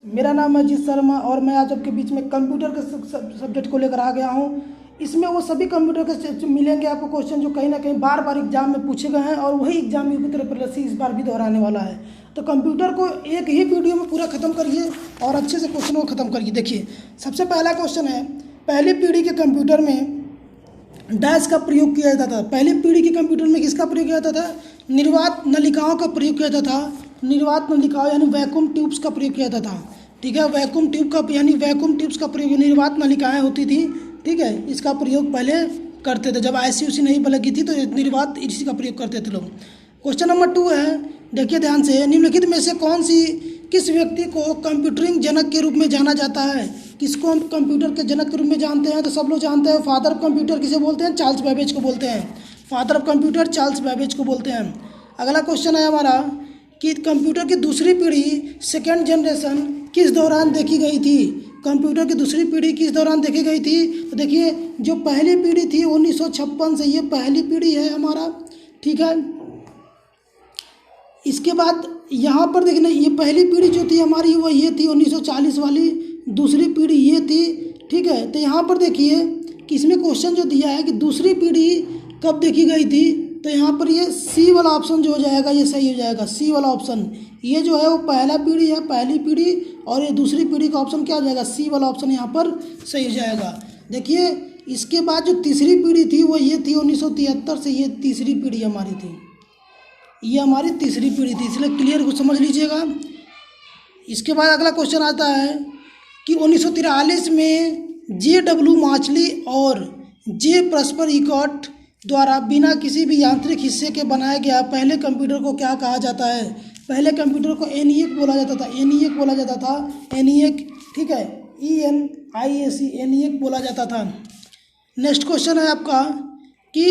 मेरा नाम है अजीत शर्मा और मैं आज आपके बीच में कंप्यूटर के सब्जेक्ट को लेकर आ गया हूँ। इसमें वो सभी कंप्यूटर के मिलेंगे आपको क्वेश्चन जो कहीं ना कहीं बार बार एग्जाम में पूछे गए हैं और वही एग्जाम यूपी उत्तर इस बार भी दोहराने वाला है। तो कंप्यूटर को एक ही वीडियो में पूरा ख़त्म करिए और अच्छे से क्वेश्चन को ख़त्म करिए। देखिए, सबसे पहला क्वेश्चन है, पहली पीढ़ी के कंप्यूटर में डैश का प्रयोग किया जाता था। पहली पीढ़ी के कंप्यूटर में किसका प्रयोग किया जाता था? निर्वात नलिकाओं का प्रयोग किया जाता था। निर्वात नलिकाओं यानी वैक्यूम ट्यूब्स का प्रयोग किया जाता था। ठीक है, वैक्यूम ट्यूब का यानी वैक्यूम ट्यूब्स का प्रयोग, निर्वात नलिकाएं होती थी। ठीक है, इसका प्रयोग पहले करते थे जब ऐसी उसी नहीं लगी थी तो निर्वात इसी का प्रयोग करते थे लोग। क्वेश्चन नंबर 2 है, देखिए ध्यान से, निम्नलिखित में से किस व्यक्ति को कंप्यूटरिंग जनक के रूप में जाना जाता है? किसको हम कंप्यूटर के जनक के रूप में जानते हैं? तो सब लोग जानते हैं, फादर ऑफ कंप्यूटर किसे बोलते हैं? चार्ल्स बेबेज को बोलते हैं। Father of computer Charles Babbage को बोलते हैं। अगला क्वेश्चन है हमारा कि कंप्यूटर की दूसरी पीढ़ी सेकेंड जनरेशन किस दौरान देखी गई थी? कंप्यूटर की दूसरी पीढ़ी किस दौरान देखी गई थी? तो देखिए, जो पहली पीढ़ी थी 1956 से, ये पहली पीढ़ी है हमारा। ठीक है, इसके बाद यहाँ पर देखना, ये पहली पीढ़ी जो थी हमारी वो ये थी 1940 वाली, दूसरी पीढ़ी ये थी। ठीक है, तो यहाँ पर देखिए कि इसमें क्वेश्चन जो दिया है कि दूसरी पीढ़ी कब देखी गई थी, तो यहाँ पर ये सी वाला ऑप्शन जो हो जाएगा ये सही हो जाएगा। सी वाला ऑप्शन ये जो है वो पहला पीढ़ी है, पहली पीढ़ी, और ये दूसरी पीढ़ी का ऑप्शन क्या हो जाएगा? सी वाला ऑप्शन यहाँ पर सही हो जाएगा। देखिए, इसके बाद जो तीसरी पीढ़ी थी वो ये थी 1973 से, ये तीसरी पीढ़ी हमारी थी, ये हमारी तीसरी पीढ़ी थी, इसलिए क्लियर को समझ लीजिएगा। इसके बाद अगला क्वेश्चन आता है कि 1943 में JW माचली और जे परस्पर इकॉट द्वारा बिना किसी भी यांत्रिक हिस्से के बनाया गया पहले कंप्यूटर को क्या कहा जाता है? पहले कंप्यूटर को ENIAC बोला जाता था, ENIAC बोला जाता था, ENIAC। ठीक है, ENIAC, ENIAC बोला जाता था। नेक्स्ट क्वेश्चन है आपका कि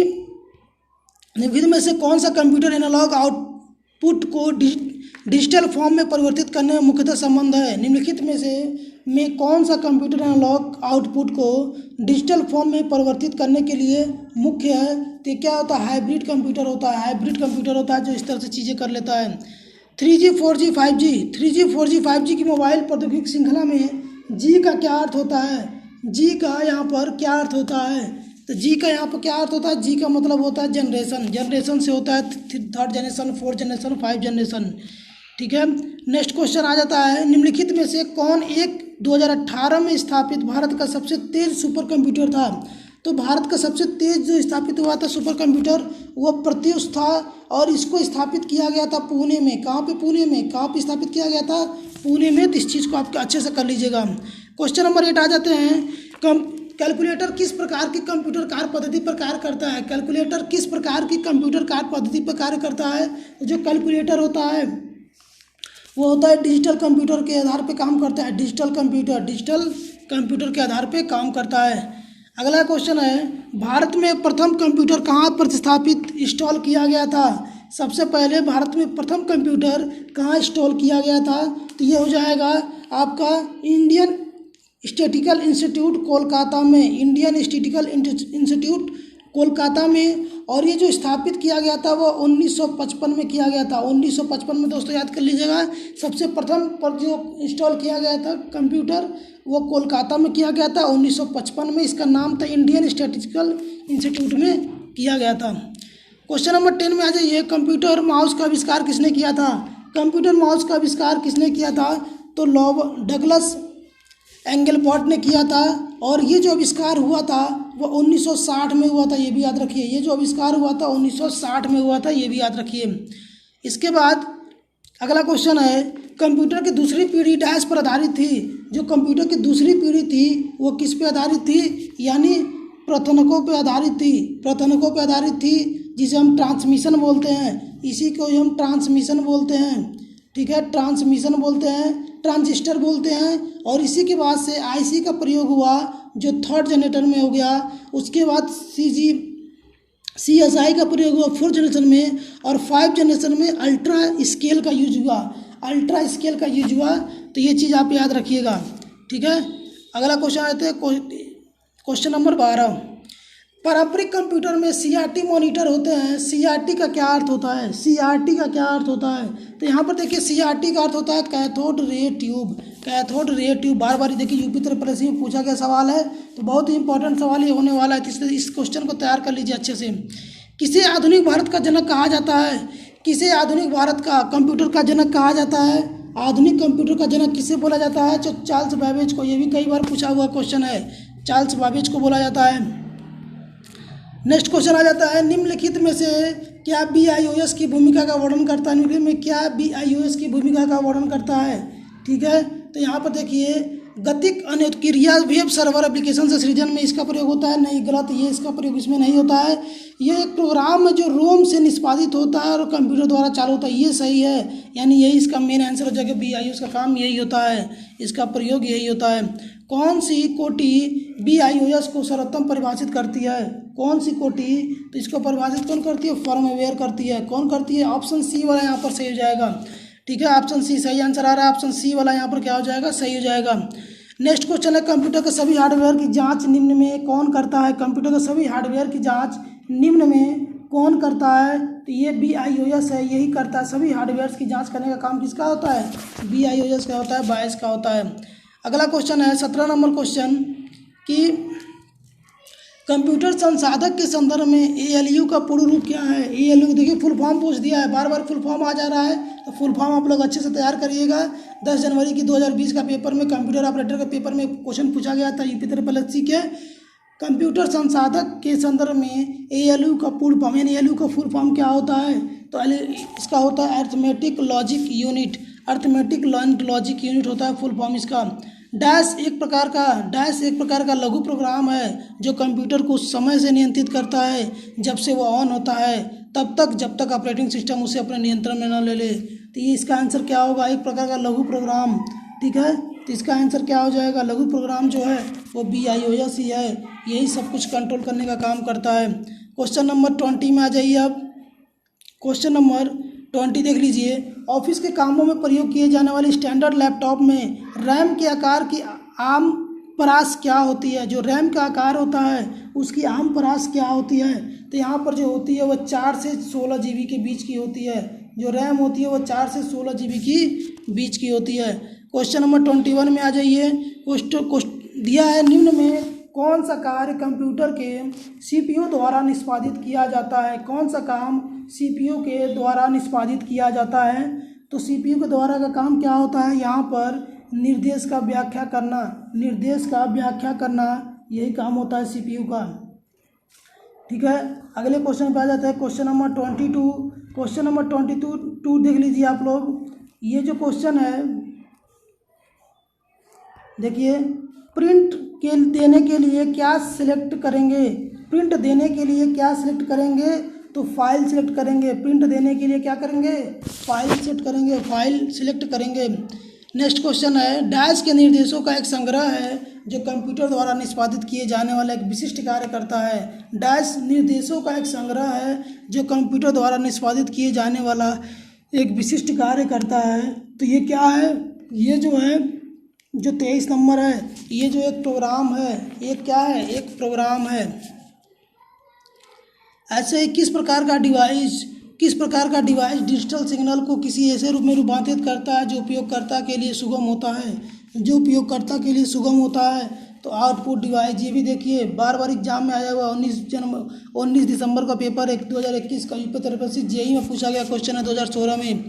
निम्नलिखित में से कौन सा कंप्यूटर एनालॉग आउटपुट को डिजिटल फॉर्म में परिवर्तित करने में मुख्यतः संबंध है? निम्नलिखित में कौन सा कंप्यूटर एनालॉग आउटपुट को डिजिटल फॉर्म में परिवर्तित करने के लिए मुख्य है? तो क्या होता है? हाइब्रिड कंप्यूटर होता है। हाइब्रिड कंप्यूटर होता है जो इस तरह से चीज़ें कर लेता है। 3G 4G 5G, 3G 4G 5G की मोबाइल प्रौद्योगिकी श्रृंखला में जी का क्या अर्थ होता है? जी का यहाँ पर क्या अर्थ होता है? तो जी का यहाँ पर क्या अर्थ होता है? जी का मतलब होता है जनरेशन। जनरेशन से होता है 3rd generation, 4th generation, 5th generation. ठीक है, नेक्स्ट क्वेश्चन आ जाता है, निम्नलिखित में से कौन एक 2018 में स्थापित भारत का सबसे तेज सुपर कंप्यूटर था? तो भारत का सबसे तेज जो स्थापित हुआ था सुपर कंप्यूटर वो प्रत्यूष था, और इसको स्थापित किया गया था पुणे में। कहाँ पे? पुणे में। कहाँ पे स्थापित किया गया था? पुणे में। तो इस चीज़ को आप अच्छे से कर लीजिएगा। क्वेश्चन नंबर 8 आ जाते हैं, कैलकुलेटर किस प्रकार की कंप्यूटर कार्य पद्धति पर कार्य करता है? कैलकुलेटर किस प्रकार की कंप्यूटर कार्य पद्धति पर कार्य करता है? जो कैलकुलेटर होता है वो होता है डिजिटल कंप्यूटर के आधार पे काम करता है। डिजिटल कंप्यूटर के आधार पे काम करता है। अगला क्वेश्चन है, भारत में प्रथम कंप्यूटर कहाँ प्रतिस्थापित इंस्टॉल किया गया था? सबसे पहले भारत में प्रथम कंप्यूटर कहाँ इंस्टॉल किया गया था? तो ये हो जाएगा आपका इंडियन स्टैटिस्टिकल इंस्टीट्यूट कोलकाता में, इंडियन स्टैटिस्टिकल इंस्टीट्यूट कोलकाता में। और ये जो स्थापित किया गया था वो 1955 में किया गया था। 1955 में दोस्तों याद कर लीजिएगा, सबसे प्रथम पर जो इंस्टॉल किया गया था कंप्यूटर वो कोलकाता में किया गया था 1955 में। इसका नाम था इंडियन स्टैटिस्टिकल इंस्टीट्यूट में किया गया था। क्वेश्चन नंबर 10 में आ जाइए, कंप्यूटर माउस का आविष्कार किसने किया था? कंप्यूटर माउस का आविष्कार किसने किया था? तो डगलस एंगलबर्ट ने किया था। और ये जो आविष्कार हुआ था वो 1960 में हुआ था, ये भी याद रखिए। ये जो आविष्कार हुआ था 1960 में हुआ था, ये भी याद रखिए। इसके बाद अगला क्वेश्चन है, कंप्यूटर की दूसरी पीढ़ी डैश पर आधारित थी? जो कंप्यूटर की दूसरी पीढ़ी थी वो किस पे आधारित थी? यानी प्रथनकों पे आधारित थी। प्रथनकों पे आधारित थी, जिसे हम ट्रांसमिशन बोलते हैं। इसी को हम ट्रांसमिशन बोलते हैं। ठीक है, ट्रांसमिशन बोलते हैं, ट्रांजिस्टर बोलते हैं। और इसी के बाद से आईसी का प्रयोग हुआ जो 3rd जनरेटर में हो गया। उसके बाद CSI का प्रयोग हुआ 4th जनरेशन में, और 5th जनरेशन में अल्ट्रा स्केल का यूज हुआ। अल्ट्रा स्केल का यूज हुआ, तो ये चीज़ आप याद रखिएगा। ठीक है, अगला क्वेश्चन आते हैं क्वेश्चन नंबर 12, पारंपरिक कंप्यूटर में सीआरटी मॉनिटर होते हैं। सीआरटी का क्या अर्थ होता है? सीआरटी का क्या अर्थ होता है? तो यहाँ पर देखिए सीआरटी का अर्थ होता है cathode ray tube. Cathode ray tube बार बार देखिए यूपी ट्रिपल में पूछा गया सवाल है, तो बहुत ही इंपॉर्टेंट सवाल ये होने वाला है, तो इसलिए इस क्वेश्चन को तैयार कर लीजिए अच्छे से। किसे आधुनिक भारत का जनक कहा जाता है? किसे आधुनिक भारत का कंप्यूटर का जनक कहा जाता है? आधुनिक कंप्यूटर का जनक किसे बोला जाता है? जो चार्ल्स बैबेज को, ये भी कई बार पूछा हुआ क्वेश्चन है, चार्ल्स बैबेज को बोला जाता है। नेक्स्ट क्वेश्चन आ जाता है, निम्नलिखित में से क्या BIOS की भूमिका का वर्णन करता है? निम्नलिखित में क्या BIOS की भूमिका का वर्णन करता है? ठीक है, तो यहाँ पर देखिए गतिक अनुक्रिया वेब सर्वर एप्लीकेशन से सृजन में इसका प्रयोग होता है। नहीं, गलत, ये इसका प्रयोग इसमें नहीं होता है। ये एक प्रोग्राम है जो रोम से निष्पादित होता है और कंप्यूटर द्वारा चालू होता है, ये सही है, यानी यही इसका मेन आंसर हो जाएगा। BIOS का काम यही होता है, इसका प्रयोग यही होता है। कौन सी कोटि BIOS को सर्वोत्तम परिभाषित करती है? कौन सी कोटि? तो इसको परिभाषित कौन करती है? फर्मवेयर करती है। कौन करती है? ऑप्शन सी वाला यहाँ पर सही हो जाएगा। ठीक है, ऑप्शन सी सही आंसर आ रहा है, ऑप्शन सी वाला यहाँ पर क्या हो जाएगा? सही हो जाएगा। नेक्स्ट क्वेश्चन है, कंप्यूटर के सभी हार्डवेयर की जांच निम्न में कौन करता है? कंप्यूटर के सभी हार्डवेयर की जांच निम्न में कौन करता है? तो ये BIOS है, यही करता है। सभी हार्डवेयर की जांच करने का काम किसका होता है? BIOS का होता है, BIOS का होता है। अगला क्वेश्चन है 17 नंबर क्वेश्चन कि कंप्यूटर संसाधक के संदर्भ में ALU का पूर्ण रूप क्या है? ALU देखिए फुल फॉर्म पूछ दिया है, बार बार फुल फॉर्म आ जा रहा है, तो फुल फॉर्म आप लोग अच्छे से तैयार करिएगा। 10 जनवरी की 2020 का पेपर में कंप्यूटर ऑपरेटर के पेपर में क्वेश्चन पूछा गया था यूपी ट्रिपल के। कंप्यूटर संसाधक के संदर्भ में ALU का पूर्ण फॉर्म, यानी ALU का फुल फॉर्म क्या होता है? तो इसका होता है arithmetic logic unit. Arithmetic logic unit होता है फुल फॉर्म इसका। डैश एक प्रकार का लघु प्रोग्राम है जो कंप्यूटर को समय से नियंत्रित करता है, जब से वो ऑन होता है तब तक, जब तक ऑपरेटिंग सिस्टम उसे अपने नियंत्रण में न ले ले। तो ये इसका आंसर क्या होगा? एक प्रकार का लघु प्रोग्राम। ठीक है, तो इसका आंसर क्या हो जाएगा? लघु प्रोग्राम जो है वो BIOS ही है, यही सब कुछ कंट्रोल करने का काम करता है। क्वेश्चन नंबर 20 में आ जाइए अब। क्वेश्चन नंबर 20 देख लीजिए, ऑफिस के कामों में प्रयोग किए जाने वाले स्टैंडर्ड लैपटॉप में रैम के आकार की आम परास क्या होती है? जो रैम का आकार होता है उसकी आम परास क्या होती है? तो यहाँ पर जो होती है वो 4 से 16 GB के बीच की होती है। जो रैम होती है वो 4 से 16 GB की बीच की होती है। क्वेश्चन नंबर 21 में आ जाइए। क्वेश्चन दिया है, निम्न में कौन सा कार्य कंप्यूटर के CPU द्वारा निष्पादित किया जाता है? कौन सा काम CPU के द्वारा निष्पादित किया जाता है? तो CPU के द्वारा का काम क्या होता है? यहाँ पर निर्देश का व्याख्या करना, निर्देश का व्याख्या करना, यही काम होता है CPU का। ठीक है, अगले क्वेश्चन पे आ जाता है, क्वेश्चन नंबर 22। क्वेश्चन नंबर 22 देख लीजिए आप लोग। ये जो क्वेश्चन है देखिए, प्रिंट के देने के लिए क्या सिलेक्ट करेंगे? प्रिंट देने के लिए क्या सिलेक्ट करेंगे? तो फाइल सिलेक्ट करेंगे। प्रिंट देने के लिए क्या करेंगे? फाइल सेलेक्ट करेंगे, फाइल सिलेक्ट करेंगे। नेक्स्ट क्वेश्चन है, डैश के निर्देशों का एक संग्रह है जो कंप्यूटर द्वारा निष्पादित किए जाने वाला एक विशिष्ट कार्य करता है। डैश निर्देशों का एक संग्रह है जो कंप्यूटर द्वारा निष्पादित किए जाने वाला एक विशिष्ट कार्य करता है। तो ये क्या है? ये जो है जो 23 नंबर है, ये जो एक प्रोग्राम है, ये क्या है? एक प्रोग्राम है। ऐसे ही किस प्रकार का डिवाइस डिजिटल सिग्नल को किसी ऐसे रूप में रूपांतरित करता है जो उपयोगकर्ता के लिए सुगम होता है? जो उपयोगकर्ता के लिए सुगम होता है, तो आउटपुट डिवाइस। ये भी देखिए बार बार एग्जाम में आया हुआ 19 दिसंबर का पेपर 2021 का यूपी ट्रिपल सी JEE में पूछा गया क्वेश्चन है 2016 में।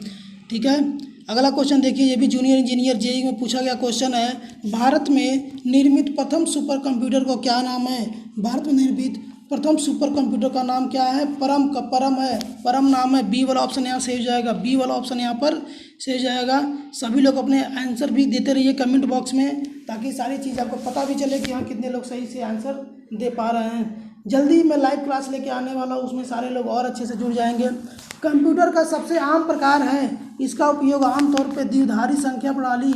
ठीक है, अगला क्वेश्चन देखिए, ये भी जूनियर इंजीनियर JEE में पूछा गया क्वेश्चन है। भारत में निर्मित प्रथम सुपर कंप्यूटर को क्या नाम है? भारत में निर्मित प्रथम सुपर कंप्यूटर का नाम क्या है? परम है, परम नाम है। बी वाला ऑप्शन यहाँ सही हो जाएगा, बी वाला ऑप्शन यहाँ पर सही हो जाएगा। सभी लोग अपने आंसर भी देते रहिए कमेंट बॉक्स में, ताकि सारी चीज़ आपको पता भी चले कि हाँ कितने लोग सही से आंसर दे पा रहे हैं। जल्दी मैं लाइव क्लास लेके आने वाला हूँ, उसमें सारे लोग और अच्छे से जुड़ जाएंगे। कंप्यूटर का सबसे आम प्रकार है, इसका उपयोग आमतौर पर द्विआधारी संख्या प्रणाली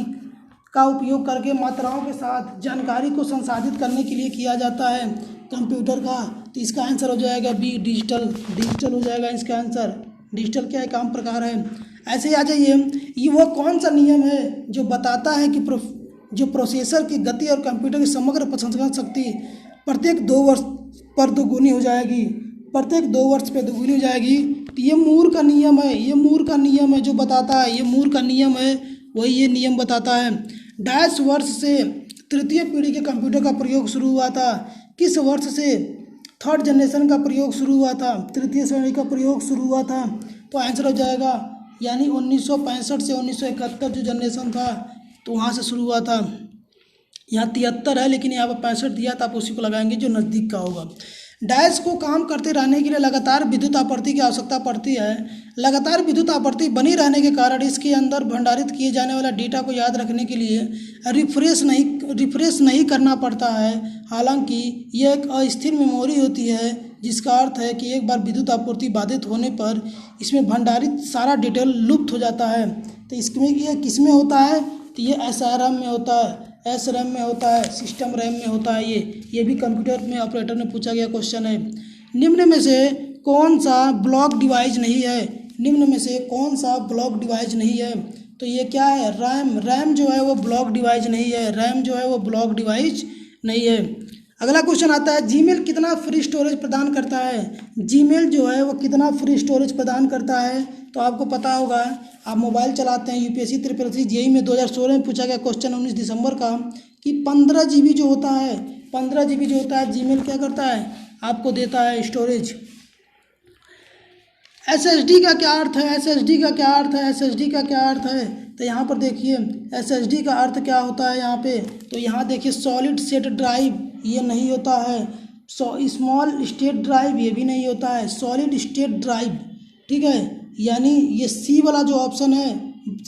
का उपयोग करके मात्राओं के साथ जानकारी को संसाधित करने के लिए किया जाता है कंप्यूटर का। तो इसका आंसर हो जाएगा बी, डिजिटल हो जाएगा इसका आंसर। डिजिटल क्या एक आम प्रकार है। ऐसे ही आ जाइए, ये वो कौन सा नियम है जो बताता है कि जो प्रोसेसर की गति और कंप्यूटर की समग्र प्रसंस्करण शक्ति प्रत्येक पर दोगुनी हो जाएगी, प्रत्येक 2 वर्ष पे दोगुनी हो जाएगी। तो ये मूर का नियम है, ये मूर का नियम है जो बताता है, ये मूर का नियम है, वही ये नियम बताता है। 2.5 वर्ष से तृतीय पीढ़ी के कंप्यूटर का प्रयोग शुरू हुआ था। किस वर्ष से थर्ड जनरेशन का प्रयोग शुरू हुआ था, तृतीय श्रेणी का प्रयोग शुरू हुआ था? तो आंसर हो जाएगा यानी 1965 से 1971 जो जनरेशन था तो वहाँ से शुरू हुआ था। यहाँ 73 है लेकिन यहाँ पर 65 दिया था, आप उसी को लगाएंगे जो नज़दीक का होगा। डैश को काम करते रहने के लिए लगातार विद्युत आपूर्ति की आवश्यकता पड़ती है। लगातार विद्युत आपूर्ति बनी रहने के कारण इसके अंदर भंडारित किए जाने वाला डेटा को याद रखने के लिए रिफ्रेश नहीं करना पड़ता है। हालांकि यह एक अस्थिर मेमोरी होती है, जिसका अर्थ है कि एक बार विद्युत आपूर्ति बाधित होने पर इसमें भंडारित सारा डिटेल लुप्त हो जाता है। तो इसमें ये किस में होता है? तो ये SRAM में होता है, SRAM में होता है, सिस्टम रैम में होता है। ये भी कंप्यूटर में ऑपरेटर में पूछा गया क्वेश्चन है। निम्न में से कौन सा ब्लॉक डिवाइस नहीं है? निम्न में से कौन सा ब्लॉक डिवाइस नहीं है? तो ये क्या है? रैम जो है वो ब्लॉक डिवाइस नहीं है, रैम जो है वो ब्लॉक डिवाइस नहीं है। अगला क्वेश्चन आता है, जीमेल कितना फ्री स्टोरेज प्रदान करता है? जीमेल जो है वो कितना फ्री स्टोरेज प्रदान करता है? तो आपको पता होगा, आप मोबाइल चलाते हैं, UPSC SSC JEE में 2016 में पूछा गया क्वेश्चन 19 दिसंबर का कि 15 GB जो होता है, 15 GB जो होता है जीमेल क्या करता है? आपको देता है स्टोरेज। SSD का क्या अर्थ है? SSD का क्या अर्थ है? SSD का क्या अर्थ है? तो यहाँ पर देखिए SSD का अर्थ क्या होता है यहाँ पे, तो यहाँ देखिए सॉलिड स्टेट ड्राइव ये नहीं होता है, स्मॉल स्टेट ड्राइव ये भी नहीं होता है, सॉलिड स्टेट ड्राइव, ठीक है। यानी ये C वाला जो ऑप्शन है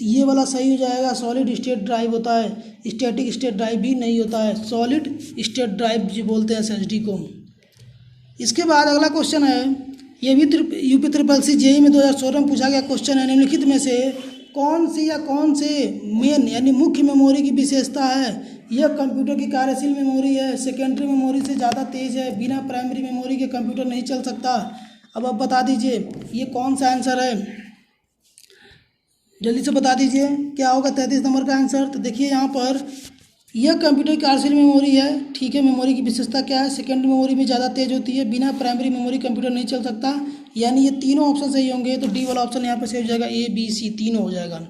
ये वाला सही हो जाएगा, सॉलिड स्टेट ड्राइव होता है, स्टैटिक स्टेट ड्राइव भी नहीं होता है, सॉलिड स्टेट ड्राइव जो बोलते हैं SSD को। इसके बाद अगला क्वेश्चन है, ये भी UP SSC JEE में 2016 में पूछा गया क्वेश्चन है, निम्नलिखित में से कौन से मेन यानी मुख्य मेमोरी की विशेषता है? यह कंप्यूटर की कार्यशील मेमोरी है, सेकेंडरी मेमोरी से ज़्यादा तेज है, बिना प्राइमरी मेमोरी के कंप्यूटर नहीं चल सकता। अब आप बता दीजिए ये कौन सा आंसर है, जल्दी से बता दीजिए क्या होगा 33 नंबर का आंसर। तो देखिए यहाँ पर यह कंप्यूटर की कार्यशील मेमोरी है, ठीक है। मेमोरी की विशेषता क्या है? सेकेंडरी मेमोरी में ज़्यादा तेज होती है, बिना प्राइमरी मेमोरी कंप्यूटर नहीं चल सकता। यानी ये तीनों ऑप्शन सही होंगे, तो डी वाला ऑप्शन यहाँ पर सही हो जाएगा, A B C तीनों हो जाएगा।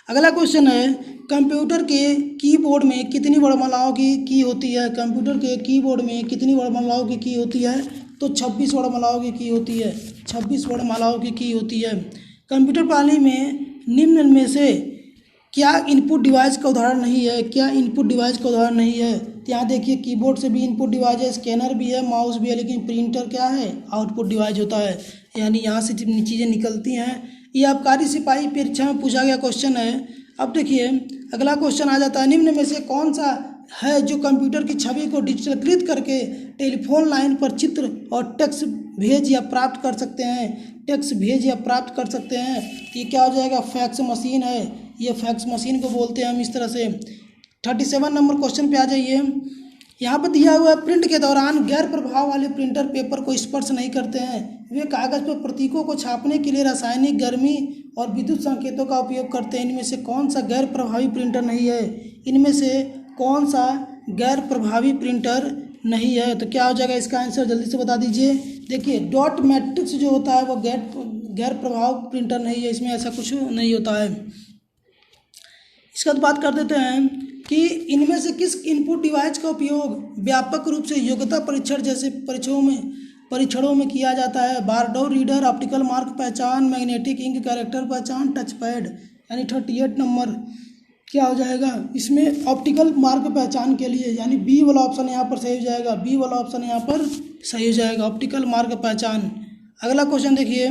अगला क्वेश्चन है, कंप्यूटर के कीबोर्ड में कितनी वर्णमालाओं की की होती है? कंप्यूटर के कीबोर्ड में कितनी वर्णमालाओं की होती है? तो 26 वर्णमालाओं की होती है, 26 वर्णमालाओं की होती है। कंप्यूटर प्रणाली में निम्न में से क्या इनपुट डिवाइस का उदाहरण नहीं है? क्या इनपुट डिवाइस का उदाहरण नहीं है? तो यहाँ देखिए कीबोर्ड से भी इनपुट डिवाइस है, स्कैनर भी है, माउस भी है, लेकिन प्रिंटर क्या है? आउटपुट डिवाइस होता है। यानी यहाँ से चीज़ें निकलती हैं। ये आबकारी सिपाही परीक्षा में पूछा गया क्वेश्चन है। अब देखिए अगला क्वेश्चन आ जाता है, निम्न में से कौन सा है जो कंप्यूटर की छवि को डिजिटलीकृत करके टेलीफोन लाइन पर चित्र और टेक्स्ट भेज या प्राप्त कर सकते हैं? टेक्स्ट भेज या प्राप्त कर सकते हैं। ये क्या हो जाएगा? फैक्स मशीन है, ये फैक्स मशीन को बोलते हैं हम इस तरह से। 37 नंबर क्वेश्चन पे आ जाइए। यहाँ पर दिया हुआ है, प्रिंट के दौरान गैर प्रभाव वाले प्रिंटर पेपर को स्पर्श नहीं करते हैं। वे कागज पर प्रतीकों को छापने के लिए रासायनिक गर्मी और विद्युत संकेतों का उपयोग करते हैं। इनमें से कौन सा गैर प्रभावी प्रिंटर नहीं है? इनमें से कौन सा गैर प्रभावी प्रिंटर नहीं है? तो क्या हो जाएगा इसका आंसर, जल्दी से बता दीजिए। देखिए डॉट मैट्रिक्स जो होता है वो गैर प्रभाव प्रिंटर नहीं है, इसमें ऐसा कुछ नहीं होता है। इसके बाद बात कर देते हैं कि इनमें से किस इनपुट डिवाइस का उपयोग व्यापक रूप से योग्यता परीक्षण जैसे परीक्षणों में किया जाता है? बारडोर रीडर, ऑप्टिकल मार्क पहचान, मैग्नेटिक इंक कैरेक्टर पहचान, टच पैड। यानी 38 नंबर क्या हो जाएगा इसमें? ऑप्टिकल मार्क पहचान के लिए, यानी बी वाला ऑप्शन यहाँ पर सही हो जाएगा, बी वाला ऑप्शन यहाँ पर सही हो जाएगा, ऑप्टिकल मार्क पहचान। अगला क्वेश्चन देखिए,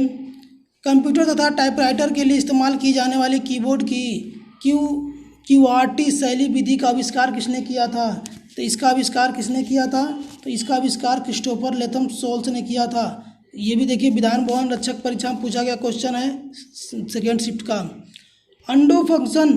कंप्यूटर तथा टाइपराइटर के लिए इस्तेमाल की जाने वाली कीबोर्ड की QWERTY शैली विधि का आविष्कार किसने किया था? तो इसका आविष्कार किसने किया था? तो इसका आविष्कार क्रिस्टोफर लेथम सोल्स ने किया था। ये भी देखिए विधान भवन रक्षक परीक्षा में पूछा गया क्वेश्चन है, सेकेंड शिफ्ट का। अंडो फंक्शन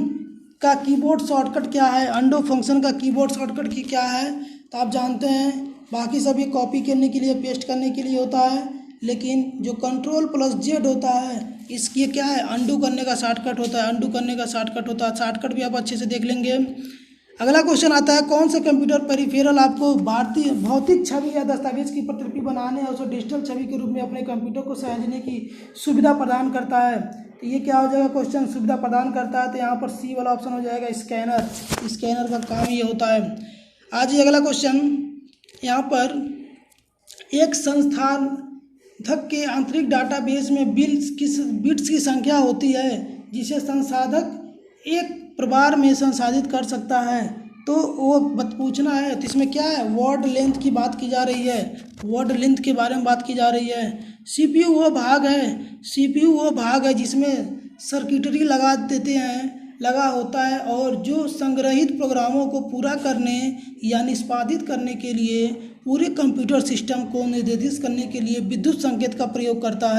का कीबोर्ड शॉर्टकट क्या है? अंडो फंक्शन का कीबोर्ड शॉर्टकट की क्या है? तो आप जानते हैं बाकी सब ये कॉपी करने के लिए, पेस्ट करने के लिए होता है, लेकिन जो Ctrl+Z होता है इसकी क्या है? अंडू करने का शॉर्टकट होता है, अंडू करने का शॉर्टकट होता है। शॉर्टकट भी आप अच्छे से देख लेंगे। अगला क्वेश्चन आता है, कौन सा कंप्यूटर पेरिफेरल आपको भारतीय भौतिक छवि या दस्तावेज की प्रतिलिपि बनाने और उसे डिजिटल छवि के रूप में अपने कंप्यूटर को सहेजने की सुविधा प्रदान करता है? तो ये क्या हो जाएगा क्वेश्चन, सुविधा प्रदान करता है, तो यहाँ पर सी वाला ऑप्शन हो जाएगा स्कैनर। स्कैनर का काम ये होता है। आज ये अगला क्वेश्चन, यहाँ पर एक संसाधक के आंतरिक डाटाबेस में बिट्स की संख्या होती है जिसे संसाधक एक प्रबार में संसाधित कर सकता है। तो वो पूछना है, तो इसमें क्या है, वर्ड लेंथ की बात की जा रही है, वर्ड लेंथ के बारे में बात की जा रही है। सीपीयू वो भाग है जिसमें सर्किटरी लगा होता है और जो संग्रहित प्रोग्रामों को पूरा करने या निष्पादित करने के लिए पूरे कंप्यूटर सिस्टम को निर्देशित करने के लिए विद्युत संकेत का प्रयोग करता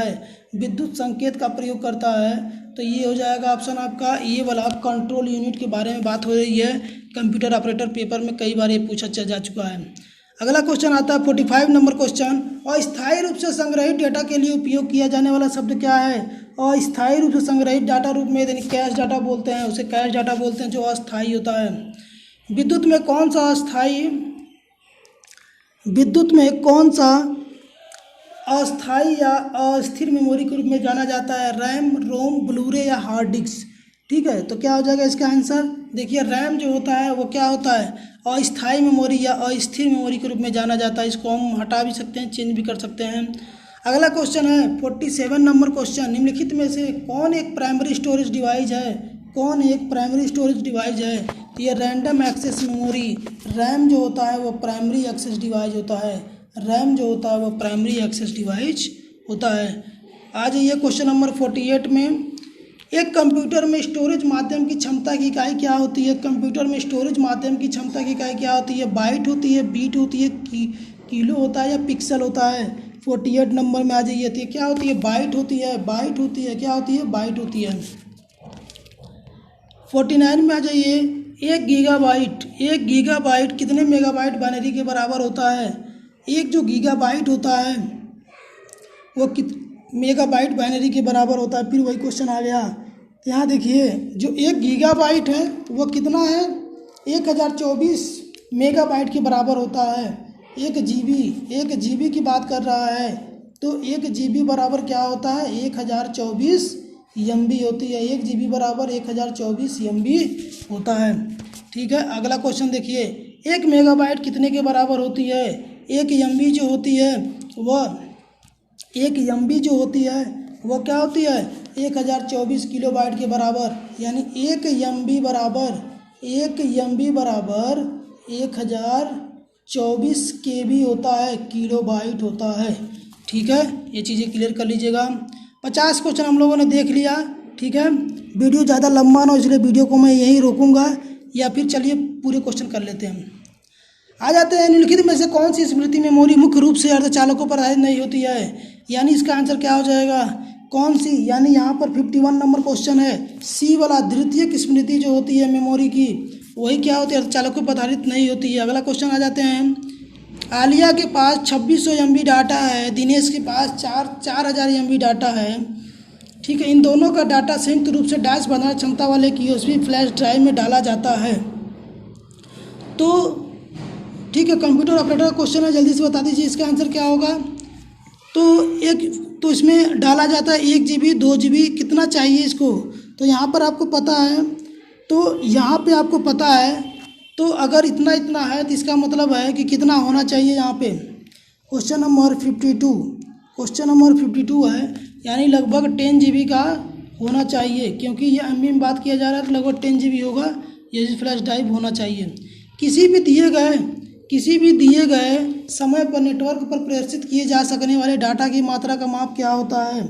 है। तो ये हो जाएगा ऑप्शन आपका ये वाला। कंट्रोल यूनिट के बारे में बात हो रही है, कंप्यूटर ऑपरेटर पेपर में कई बार ये पूछा जा चुका है। अगला क्वेश्चन आता है 45 नंबर क्वेश्चन, अस्थायी रूप से संग्रहित डेटा के लिए उपयोग किया जाने वाला शब्द क्या है? अस्थायी रूप से संग्रहित डाटा रूप में यानी कैश डाटा बोलते हैं, उसे कैश डाटा बोलते हैं जो अस्थायी होता है। विद्युत में कौन सा अस्थायी या अस्थिर मेमोरी के रूप में जाना जाता है? रैम, रोम, ब्लूरे या हार्ड डिस्क। ठीक है, तो क्या हो जाएगा इसका आंसर? देखिए रैम जो होता है वो क्या होता है, अस्थायी मेमोरी या अस्थिर मेमोरी के रूप में जाना जाता है। इसको हम हटा भी सकते हैं, चेंज भी कर सकते हैं। अगला क्वेश्चन है 47 नंबर क्वेश्चन, निम्नलिखित में से कौन एक प्राइमरी स्टोरेज डिवाइस है? ये रैंडम एक्सेस मेमोरी, रैम जो होता है वो प्राइमरी एक्सेस डिवाइस होता है। आ जाइए क्वेश्चन नंबर 48 में, एक कंप्यूटर में स्टोरेज माध्यम की क्षमता की इकाई क्या होती है? बाइट होती है, बीट होती है, किलो होता है या पिक्सल होता है? 48 नंबर में आ जाइए, तो क्या होती है? बाइट होती है। क्या होती है? बाइट होती है। 49 में आ जाइए, एक गीगाबाइट कितने मेगाबाइट बाइनरी के बराबर होता है? एक जो गीगाबाइट होता है वो मेगाबाइट बाइनरी के बराबर होता है। फिर वही क्वेश्चन आ गया, यहाँ देखिए जो एक गीगाबाइट है वो कितना है? 1024 मेगाबाइट के बराबर होता है। एक जीबी की बात कर रहा है, तो 1 GB बराबर क्या होता है? 1024 MB होती है। 1 GB बराबर 1024 MB होता है। ठीक है, अगला क्वेश्चन देखिए, 1 मेगाबाइट कितने के बराबर होती है? 1 MB जो होती है वो क्या होती है? 1024 किलोबाइट के बराबर, यानी 1 MB बराबर 1024 KB होता है, किलोबाइट होता है। ठीक है, ये चीज़ें क्लियर कर लीजिएगा। 50 क्वेश्चन हम लोगों ने देख लिया। ठीक है, वीडियो ज़्यादा लंबा ना हो इसलिए वीडियो को मैं यहीं रोकूंगा, या फिर चलिए पूरे क्वेश्चन कर लेते हैं। आ जाते हैं, निम्नलिखित में से कौन सी स्मृति मेमोरी मुख्य रूप से अर्धचालकों पर आधारित नहीं होती है? यानी इसका आंसर क्या हो जाएगा? कौन सी? यानी यहाँ पर 51 नंबर क्वेश्चन है, सी वाला। द्वितीयक स्मृति जो होती है मेमोरी की, वही क्या होती है? अर्धचालकों पर आधारित नहीं होती है। अगला क्वेश्चन आ जाते हैं, आलिया के पास 2600 MB डाटा है, दिनेश के पास 4000 MB डाटा है। ठीक है, इन दोनों का डाटा संयुक्त रूप से डैश भंडारण क्षमता वाले की USB फ्लैश ड्राइव में डाला जाता है। तो ठीक है, कंप्यूटर ऑपरेटर का क्वेश्चन है, जल्दी से बता दीजिए इसका आंसर क्या होगा? तो इसमें डाला जाता है 1 GB, 2 GB, कितना चाहिए इसको? तो यहाँ पर आपको पता है, तो अगर इतना है तो इसका मतलब है कि कितना होना चाहिए यहाँ पे? क्वेश्चन नंबर 52 है, यानी लगभग 10 GB का होना चाहिए, क्योंकि ये MB में बात किया जा रहा है तो लगभग 10 GB होगा, ये फ्लैश ड्राइव होना चाहिए। किसी भी दिए गए समय पर नेटवर्क पर प्रेषित किए जा सकने वाले डाटा की मात्रा का माप क्या होता है?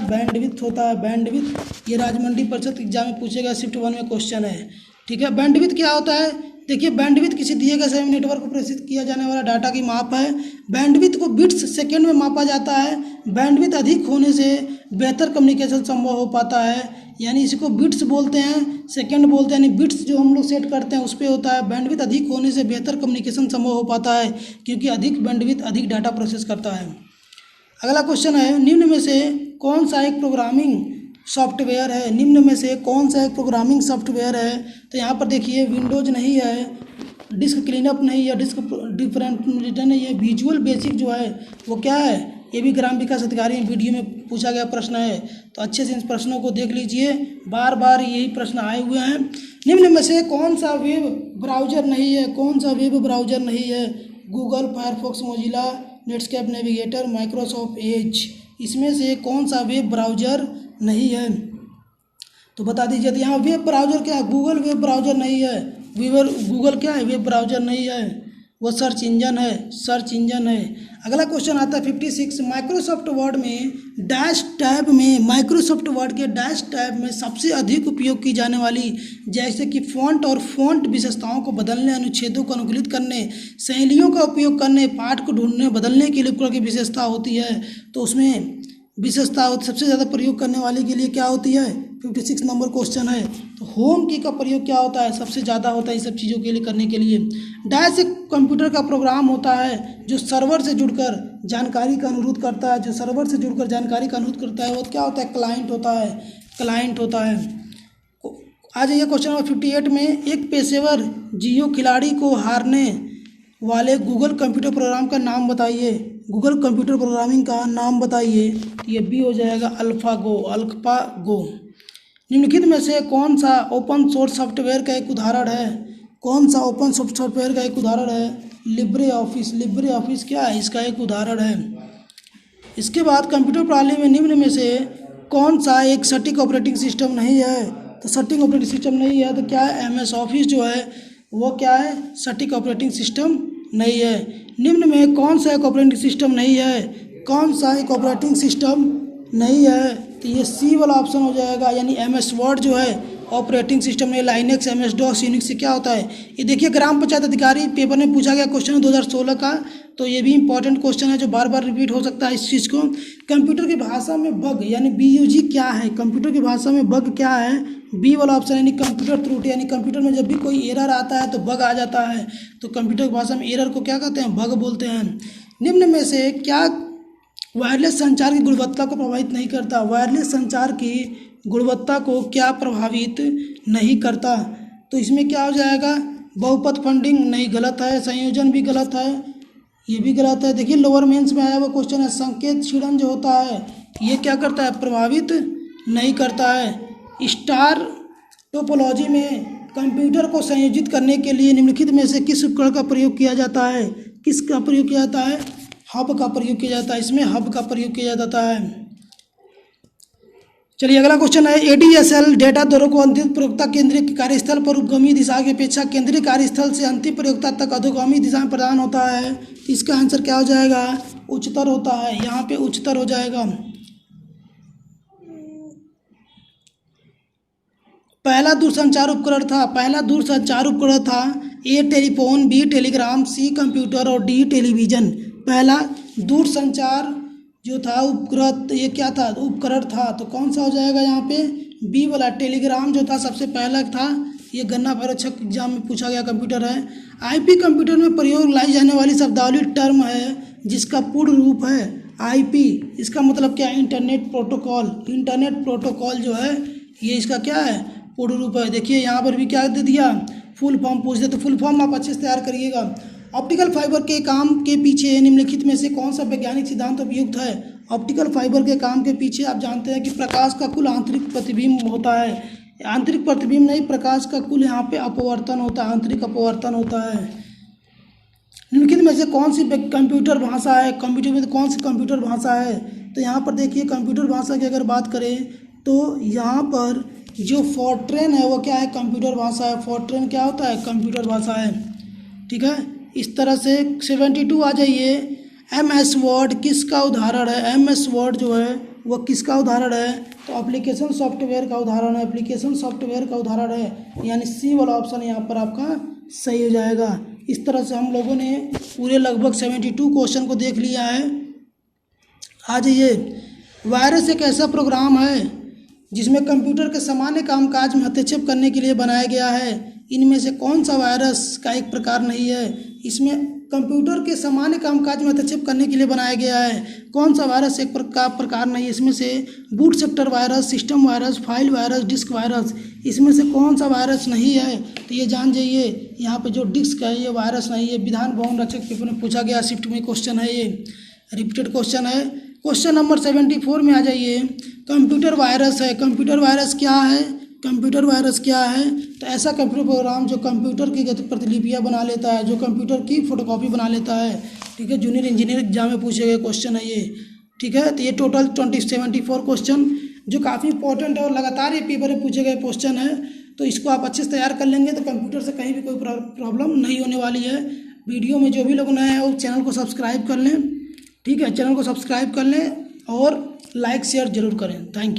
बैंडविड्थ होता है। बैंडविड्थ ये राजमंडी परिषद एग्जाम में पूछेगा, शिफ्ट 1 में क्वेश्चन है। ठीक है, बैंडविड्थ क्या होता है? देखिए, बैंडविड्थ किसी दिए गए समय में नेटवर्क को प्रेषित किया जाने वाला डाटा की माप है। बैंडविड्थ को बिट्स सेकेंड में मापा जाता है। बैंडविड्थ अधिक होने से बेहतर कम्युनिकेशन संभव हो पाता है, यानी इसको बिट्स बोलते हैं, सेकंड बोलते हैं, यानी बिट्स जो हम लोग सेट करते हैं उस पर होता है। बैंडविड्थ अधिक होने से बेहतर कम्युनिकेशन संभव हो पाता है, क्योंकि अधिक बैंडविड्थ अधिक डाटा प्रोसेस करता है। अगला क्वेश्चन है, निम्न में से कौन सा एक प्रोग्रामिंग सॉफ्टवेयर है? निम्न में से कौन सा एक प्रोग्रामिंग सॉफ्टवेयर है? तो यहाँ पर देखिए विंडोज नहीं है, डिस्क क्लीनअप नहीं है, डिस्क डिफरेंट नहीं है, विजुअल बेसिक जो है वो क्या है? ये भी ग्राम विकास अधिकारी वीडियो में पूछा गया प्रश्न है, तो अच्छे से इन प्रश्नों को देख लीजिए, बार बार यही प्रश्न आए हुए हैं। निम्न में से कौन सा वेब ब्राउज़र नहीं है? कौन सा वेब ब्राउज़र नहीं है? Google, Firefox, Mozilla, Netscape navigator, Microsoft Edge, इसमें से कौन सा वेब ब्राउज़र नहीं है? तो बता दीजिए। तो यहाँ वेब ब्राउज़र क्या है? गूगल वेब ब्राउज़र नहीं है। गूगल क्या है? वेब ब्राउज़र नहीं है, वो सर्च इंजन है, सर्च इंजन है। अगला क्वेश्चन आता है 56, माइक्रोसॉफ्ट वर्ड में डैश टैब में, माइक्रोसॉफ्ट वर्ड के डैश टैब में सबसे अधिक उपयोग की जाने वाली, जैसे कि फ़ॉन्ट और फ़ॉन्ट विशेषताओं को बदलने, अनुच्छेदों को अनुकूलित करने, शैलियों का उपयोग करने, पाठ को ढूंढने, बदलने के लिए उपकरण की विशेषता होती है। तो उसमें विशेषता सबसे ज़्यादा प्रयोग करने वाले के लिए क्या होती है? 56 नंबर क्वेश्चन है। तो होम की का प्रयोग क्या होता है? सबसे ज़्यादा होता है इन सब चीज़ों के लिए करने के लिए। डैश एक कंप्यूटर का प्रोग्राम होता है जो सर्वर से जुड़कर जानकारी का अनुरोध करता है, जो सर्वर से जुड़कर जानकारी का अनुरोध करता है, वो क्या होता है? क्लाइंट होता है, क्लाइंट होता है। आ जाइए क्वेश्चन नंबर 58 में, एक पेशेवर जियो खिलाड़ी को हारने वाले गूगल कंप्यूटर प्रोग्राम का नाम बताइए। गूगल कंप्यूटर प्रोग्रामिंग का नाम बताइए। तो ये बी हो जाएगा, अल्फागो, अल्फागो। निम्नलिखित में से कौन सा ओपन सोर्स सॉफ्टवेयर का एक उदाहरण है? कौन सा ओपन सोर्स सॉफ्टवेयर का एक उदाहरण है? लिब्रे ऑफिस, लिब्रे ऑफिस क्या है? इसका एक उदाहरण है। इसके बाद कंप्यूटर प्रणाली में निम्न में से कौन सा एक सटीक ऑपरेटिंग सिस्टम नहीं है? तो सटीक ऑपरेटिंग सिस्टम नहीं है तो क्या है? MS ऑफिस जो है वो क्या है? सटीक ऑपरेटिंग सिस्टम नहीं है। निम्न में कौन सा एक ऑपरेटिंग सिस्टम नहीं है? कौन सा एक ऑपरेटिंग सिस्टम नहीं है? तो ये सी वाला ऑप्शन हो जाएगा, यानी MS वर्ड जो है ऑपरेटिंग सिस्टम में। लाइनेक्स, MS डॉस, यूनिक्स से क्या होता है? ये देखिए ग्राम पंचायत अधिकारी पेपर में पूछा गया क्वेश्चन 2016 का, तो ये भी इंपॉर्टेंट क्वेश्चन है जो बार बार रिपीट हो सकता है इस चीज़ को। कंप्यूटर की भाषा में बग यानी BUG क्या है? कंप्यूटर की भाषा में बग क्या है? बी वाला ऑप्शन, यानी कंप्यूटर त्रुटि, यानी कंप्यूटर में जब भी कोई एरर आता है तो बग आ जाता है, तो कंप्यूटर की भाषा में एरर को क्या कहते हैं? बग बोलते हैं। निम्न में से क्या वायरलेस संचार की गुणवत्ता को प्रभावित नहीं करता? वायरलेस संचार की गुणवत्ता को क्या प्रभावित नहीं करता? तो इसमें क्या हो जाएगा? बहुपद फंडिंग नहीं, गलत है। संयोजन भी गलत है, ये भी गलत है। देखिए लोअर मेंस में आया हुआ क्वेश्चन है, संकेत क्षीणन जो होता है ये क्या करता है? प्रभावित नहीं करता है। स्टार टोपोलॉजी में कंप्यूटर को संयोजित करने के लिए निम्नलिखित में से किस उपकरण का प्रयोग किया जाता है? किसका प्रयोग किया जाता है? हब का प्रयोग किया जाता है। इसमें हब का प्रयोग किया जाता है। चलिए अगला क्वेश्चन है, ADSL डेटा दरों को अंतिम प्रयोक्ता केंद्रीय कार्यस्थल पर उपगामी दिशा की अपेक्षा केंद्रीय कार्यस्थल से अंतिम प्रयोक्ता तक अधोगामी दिशा में प्रदान होता है। तो इसका आंसर क्या हो जाएगा? उच्चतर होता है, यहाँ पे उच्चतर हो जाएगा। पहला दूरसंचार उपकरण था A telephone, B Telegram, C computer और D टेलीविज़न। पहला दूरसंचार जो था उपकरण, ये क्या था? उपकरण था। तो कौन सा हो जाएगा यहाँ पे? बी वाला, टेलीग्राम जो था सबसे पहला था। ये गन्ना परीक्षक एग्जाम में पूछा गया कंप्यूटर है। IP कंप्यूटर में प्रयोग लाई जाने वाली शब्दावली टर्म है जिसका पूर्ण रूप है IP। इसका मतलब क्या है? Internet protocol. इंटरनेट प्रोटोकॉल जो है ये इसका क्या है? पूर्ण रूप है। देखिए यहाँ पर भी क्या दे दिया? फुल फॉर्म पूछ दे, तो फुल फॉर्म आप अच्छे से तैयार करिएगा। ऑप्टिकल फाइबर के काम के पीछे निम्नलिखित में से कौन सा वैज्ञानिक सिद्धांत उपयुक्त है? ऑप्टिकल फाइबर के काम के पीछे आप जानते हैं कि प्रकाश का कुल आंतरिक प्रतिबिंब होता है। आंतरिक प्रतिबिंब नहीं, प्रकाश का कुल यहाँ पे अपवर्तन होता है, आंतरिक अपवर्तन होता है। निम्नलिखित में से कौन सी कंप्यूटर भाषा है? कंप्यूटर में कौन सी कंप्यूटर भाषा है? तो यहाँ पर देखिए कंप्यूटर भाषा की अगर बात करें तो यहाँ पर जो फॉर्ट्रेन है वो क्या है? कंप्यूटर भाषा है। फॉर्ट्रेन क्या होता है? कंप्यूटर भाषा है। ठीक है, इस तरह से 72 आ जाइए। MS वर्ड किसका उदाहरण है? MS वर्ड जो है वो किसका उदाहरण है? तो एप्लीकेशन सॉफ्टवेयर का उदाहरण है। एप्लीकेशन सॉफ्टवेयर का उदाहरण है, यानी सी वाला ऑप्शन यहाँ पर आपका सही हो जाएगा। इस तरह से हम लोगों ने पूरे लगभग 72 क्वेश्चन को देख लिया है। आ जाइए, वायरस एक ऐसा प्रोग्राम है जिसमें कंप्यूटर के सामान्य कामकाज में हस्तक्षेप करने के लिए बनाया गया है। इनमें से कौन सा वायरस का एक प्रकार नहीं है? इसमें कंप्यूटर के सामान्य कामकाज में हस्तक्षेप करने के लिए बनाया गया है। कौन सा वायरस एक प्रकार नहीं है इसमें से? Boot sector virus, system virus, file virus, disk virus, इसमें से कौन सा वायरस नहीं है? तो ये जान जाइए, यहाँ पे जो डिस्क है ये वायरस नहीं है। विधान भवन रक्षक पेपर में पूछा गया शिफ्ट में क्वेश्चन है, ये रिपीटेड क्वेश्चन है। क्वेश्चन नंबर 74 में आ जाइए। कंप्यूटर वायरस है, कंप्यूटर वायरस क्या है? कंप्यूटर वायरस क्या है? तो ऐसा कंप्यूटर प्रोग्राम जो कंप्यूटर की प्रतिलिपियाँ बना लेता है, जो कंप्यूटर की फोटोकॉपी बना लेता है। ठीक है, जूनियर इंजीनियर एग्जाम में पूछे गए क्वेश्चन है ये। ठीक है, तो ये टोटल 74 क्वेश्चन जो काफ़ी इंपॉर्टेंट है और लगातार ये पेपर में पूछे गए क्वेश्चन है। तो इसको आप अच्छे से तैयार कर लेंगे तो कंप्यूटर से कहीं भी कोई प्रॉब्लम नहीं होने वाली है। वीडियो में जो भी लोग नए हैं वो चैनल को सब्सक्राइब कर लें। ठीक है, चैनल को सब्सक्राइब कर लें और लाइक शेयर जरूर करें। Thank you.